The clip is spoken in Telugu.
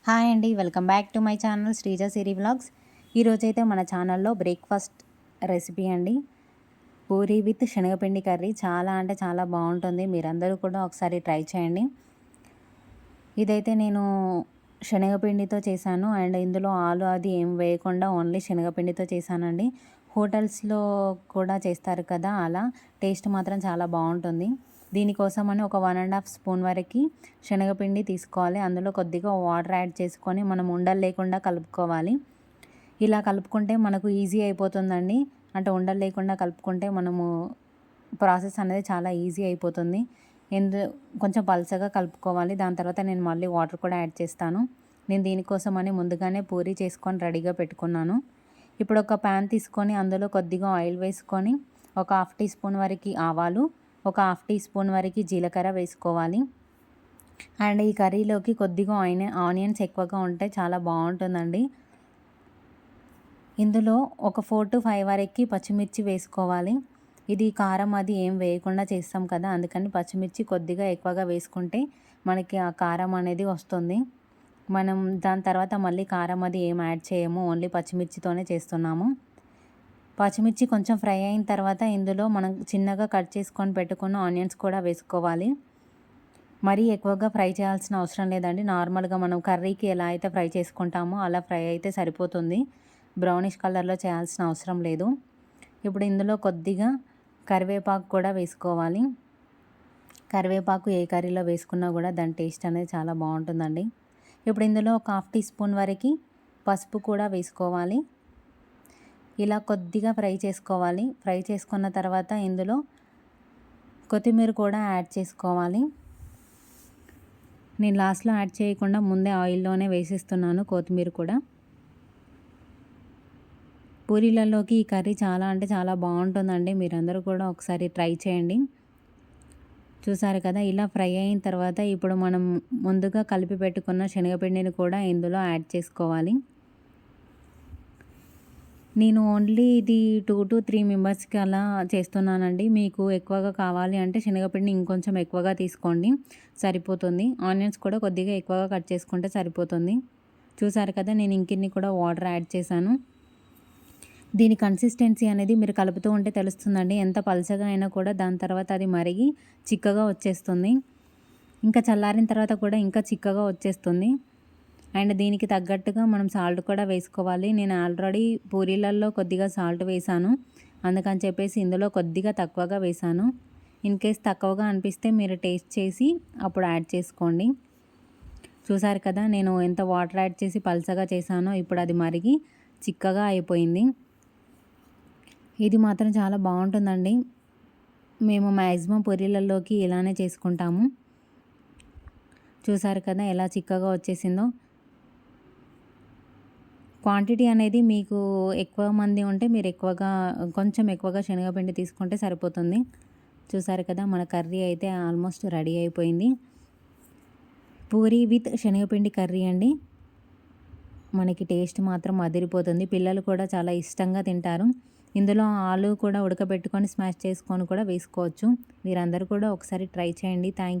హాయ్ అండి, welcome back to my channel Sreeja Siri vlogs. ఈరోజైతే మన ఛానల్లో బ్రేక్ఫాస్ట్ రెసిపీ అండి, పూరి విత్ శనగపిండి కర్రీ. చాలా అంటే చాలా బాగుంటుంది, మీరందరూ కూడా ఒకసారి ట్రై చేయండి. ఇదైతే నేను శనగపిండితో చేశాను అండ్ ఇందులో ఆలు అది ఏం వేయకుండా ఓన్లీ శనగపిండితో చేశానండి. హోటల్స్లో కూడా చేస్తారు కదా, అలా టేస్ట్ మాత్రం చాలా బాగుంటుంది. దీనికోసమని ఒక 1.5 స్పూన్ వరకు శనగపిండి తీసుకోవాలి. అందులో కొద్దిగా వాటర్ యాడ్ చేసుకొని మనం ఉండలు లేకుండా కలుపుకోవాలి. ఇలా కలుపుకుంటే మనకు ఈజీ అయిపోతుందండి. అంటే ఉండలు లేకుండా కలుపుకుంటే మనము ప్రాసెస్ అనేది చాలా ఈజీ అయిపోతుంది. కొంచెం పలచగా కలుపుకోవాలి. దాని తర్వాత నేను మళ్ళీ వాటర్ కూడా యాడ్ చేస్తాను. నేను దీనికోసమని ముందుగానే పూరి చేసుకొని రెడీగా పెట్టుకున్నాను. ఇప్పుడు ఒక ప్యాన్ తీసుకొని అందులో కొద్దిగా ఆయిల్ వేసుకొని ఒక 1/2 టీ స్పూన్ వరకు ఆవాలు, ఒక 1/2 టీ స్పూన్ వరకు జీలకర్ర వేసుకోవాలి. అండ్ ఈ కర్రీలోకి కొద్దిగా ఆనియన్స్ ఎక్కువగా ఉంటే చాలా బాగుంటుందండి. ఇందులో ఒక 4 to 5 వరకు పచ్చిమిర్చి వేసుకోవాలి. ఇది కారం అది ఏం వేయకుండా చేస్తాం కదా, అందుకని పచ్చిమిర్చి కొద్దిగా ఎక్కువగా వేసుకుంటే మనకి ఆ కారం అనేది వస్తుంది. మనం దాని తర్వాత మళ్ళీ కారం అది ఏం యాడ్ చేయము, ఓన్లీ పచ్చిమిర్చితోనే చేస్తున్నాము. పచ్చిమిర్చి కొంచెం ఫ్రై అయిన తర్వాత ఇందులో మనం చిన్నగా కట్ చేసుకొని పెట్టుకున్న ఆనియన్స్ కూడా వేసుకోవాలి. మరీ ఎక్కువగా ఫ్రై చేయాల్సిన అవసరం లేదండి. నార్మల్గా మనం కర్రీకి ఎలా అయితే ఫ్రై చేసుకుంటామో అలా ఫ్రై అయితే సరిపోతుంది. బ్రౌనిష్ కలర్లో చేయాల్సిన అవసరం లేదు. ఇప్పుడు ఇందులో కొద్దిగా కరివేపాకు కూడా వేసుకోవాలి. కరివేపాకు ఏ కర్రీలో వేసుకున్నా కూడా దాని టేస్ట్ అనేది చాలా బాగుంటుందండి. ఇప్పుడు ఇందులో ఒక 1/2 టీ స్పూన్ వరకు పసుపు కూడా వేసుకోవాలి. ఇలా కొద్దిగా ఫ్రై చేసుకోవాలి. ఫ్రై చేసుకున్న తర్వాత ఇందులో కొత్తిమీర కూడా యాడ్ చేసుకోవాలి. నేను లాస్ట్లో యాడ్ చేయకుండా ముందే ఆయిల్లోనే వేసేస్తున్నాను కొత్తిమీర కూడా. పూరీలలోకి ఈ కర్రీ చాలా అంటే చాలా బాగుంటుందండి, మీరందరూ కూడా ఒకసారి ట్రై చేయండి. చూసారు కదా, ఇలా ఫ్రై అయిన తర్వాత ఇప్పుడు మనం ముందుగా కలిపి పెట్టుకున్న శనగపిండిని కూడా ఇందులో యాడ్ చేసుకోవాలి. నేను ఓన్లీ ఇది 2 to 3 మెంబర్స్కి అలా చేస్తున్నానండి. మీకు ఎక్కువగా కావాలి అంటే శనగపిండి ఇంకొంచెం ఎక్కువగా తీసుకోండి, సరిపోతుంది. ఆనియన్స్ కూడా కొద్దిగా ఎక్కువగా కట్ చేసుకుంటే సరిపోతుంది. చూసారు కదా, నేను ఇంకిన్ని కూడా వాటర్ యాడ్ చేశాను. దీని కన్సిస్టెన్సీ అనేది మీరు కలుపుతూ ఉంటే తెలుస్తుందండి. ఎంత పలచగా అయినా కూడా దాని తర్వాత అది మరిగి చిక్కగా వచ్చేస్తుంది. ఇంకా చల్లారిన తర్వాత కూడా ఇంకా చిక్కగా వచ్చేస్తుంది. అండ్ దీనికి తగ్గట్టుగా మనం సాల్ట్ కూడా వేసుకోవాలి. నేను ఆల్రెడీ పూరీలలో కొద్దిగా సాల్ట్ వేసాను, అందుకని చెప్పేసి ఇందులో కొద్దిగా తక్కువగా వేసాను. ఇన్ కేస్ తక్కువగా అనిపిస్తే మీరు టేస్ట్ చేసి అప్పుడు యాడ్ చేసుకోండి. చూసారు కదా, నేను ఎంత వాటర్ యాడ్ చేసి పల్చగా చేశానో ఇప్పుడు అది మరిగి చిక్కగా అయిపోయింది. ఇది మాత్రం చాలా బాగుంటుందండి. మేము మ్యాక్సిమం పూరీలలోకి ఇలానే చేసుకుంటాము. చూసారు కదా ఎలా చిక్కగా వచ్చేసిందో. క్వాంటిటీ అనేది మీకు ఎక్కువ మంది ఉంటే మీరు కొంచెం ఎక్కువగా శనగపిండి తీసుకుంటే సరిపోతుంది. చూసారు కదా, మన కర్రీ అయితే ఆల్మోస్ట్ రెడీ అయిపోయింది. పూరి విత్ శనగపిండి కర్రీ అండి. మనకి టేస్ట్ మాత్రం అదిరిపోతుంది. పిల్లలు కూడా చాలా ఇష్టంగా తింటారు. ఇందులో ఆలు కూడా ఉడకబెట్టుకొని స్మాష్ చేసుకొని కూడా వేసుకోవచ్చు. మీరందరూ కూడా ఒకసారి ట్రై చేయండి. థ్యాంక్